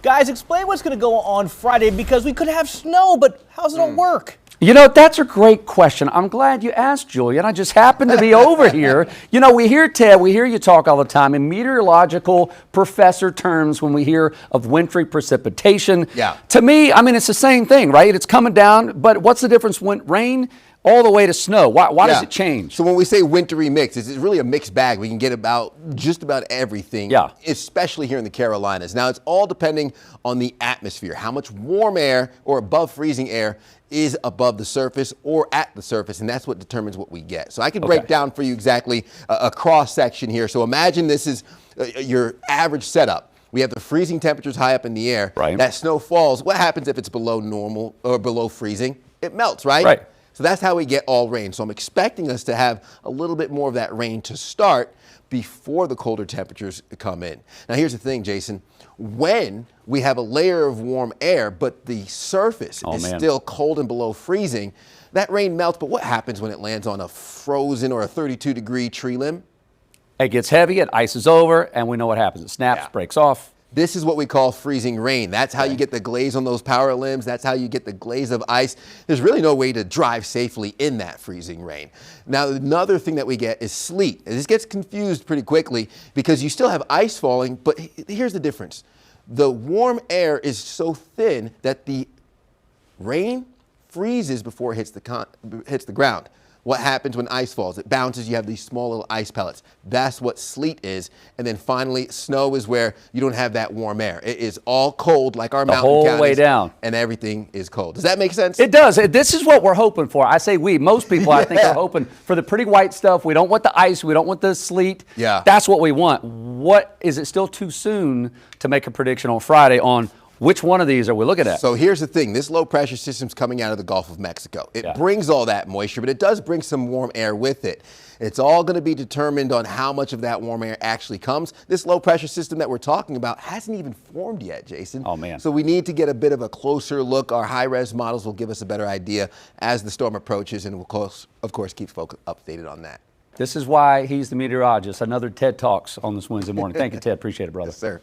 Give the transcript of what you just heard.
Guys, explain what's going to go on Friday, because we could have snow, but how's it all work? You know, that's a great question. I'm glad you asked, Julian. I just happened to be over here. You know, we hear, Ted, we hear you talk all the time in meteorological professor terms when we hear of wintry precipitation. Yeah. To me, I mean, it's the same thing, right? It's coming down, but what's the difference when rain all the way to snow? Why does it change? So when we say wintry mix, it's really a mixed bag. We can get just about everything, especially here in the Carolinas. Now, it's all depending on the atmosphere, how much warm air or above freezing air is above the surface or at the surface, and that's what determines what we get. So I can break down for you exactly a cross section here. So imagine this is your average setup. We have the freezing temperatures high up in the air. Right. That snow falls. What happens if it's below normal or below freezing? It melts, right? Right. So that's how we get all rain. So I'm expecting us to have a little bit more of that rain to start before the colder temperatures come in. Now here's the thing, Jason. When we have a layer of warm air, but the surface is still cold and below freezing, that rain melts. But what happens when it lands on a frozen or a 32-degree tree limb? It gets heavy, it ices over, and we know what happens. It snaps, breaks off. This is what we call freezing rain. That's how you get the glaze on those power limbs. That's how you get the glaze of ice. There's really no way to drive safely in that freezing rain. Now, another thing that we get is sleet. And this gets confused pretty quickly because you still have ice falling, but here's the difference. The warm air is so thin that the rain freezes before it hits the ground. What happens when ice falls? It bounces, you have these small little ice pellets. That's what sleet is. And then finally, snow is where you don't have that warm air. It is all cold like our mountain counties. The whole way down. And everything is cold. Does that make sense? It does. This is what we're hoping for. I say we. Most people, I think, are hoping for the pretty white stuff. We don't want the ice. We don't want the sleet. Yeah. That's what we want. What is it still too soon to make a prediction on Friday on which one of these are we looking at? So here's the thing. This low pressure system's coming out of the Gulf of Mexico. It brings all that moisture, but it does bring some warm air with it. It's all going to be determined on how much of that warm air actually comes. This low pressure system that we're talking about hasn't even formed yet, Jason. Oh, man. So we need to get a bit of a closer look. Our high-res models will give us a better idea as the storm approaches, and we'll, of course, keep folks updated on that. This is why he's the meteorologist. Another TED Talks on this Wednesday morning. Thank you, Ted. Appreciate it, brother. Yes, sir.